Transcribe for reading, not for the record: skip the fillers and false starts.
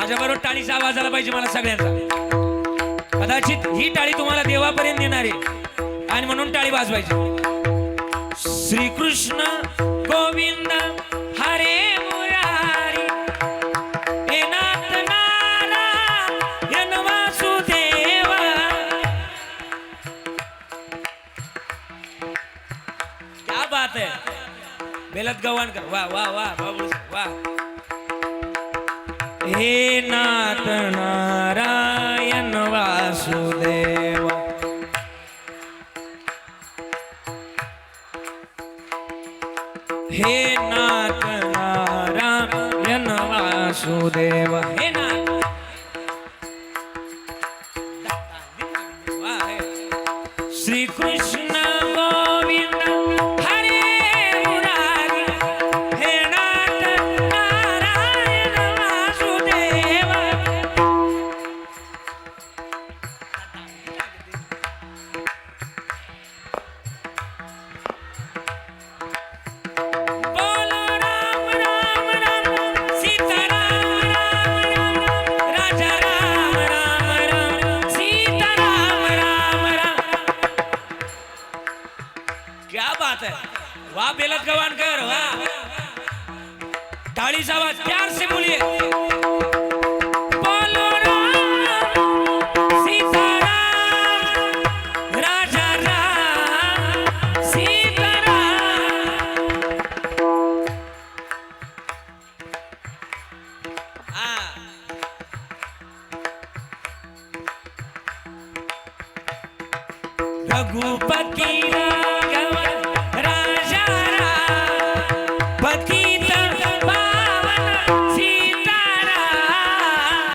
माझ्याबरोबर टाळीचा आवाज आला पाहिजे मला सगळ्यांचा. कदाचित ही टाळी तुम्हाला देवापर्यंत नेणार आहे आणि म्हणून टाळी वाजवायची. श्रीकृष्ण गोविंद हरे मुरारी हे नाथ नारायण वासुदेव. क्या बात है. बेलत गवाणकर वा वा वा बाबू वा. हे नाथ नारायण वासुदेव हे नाथ नारायण वासुदेव हे नाथ. श्री कृष्ण गोविंद हरे मुरारी हे नाथ नारायण वासुदेव. बोलो राम राम राम सीता राम राम राम राजा राम राम राम सीता राम राम राम. क्या बात है. वाह बेलत गवाणकर वाह. ताळीचा आवाज प्यार से बोलिए. बोलो राम सीता राम राजा राम सीता राम. रघुपति राघव राजा राम पतित पावन सीताराम.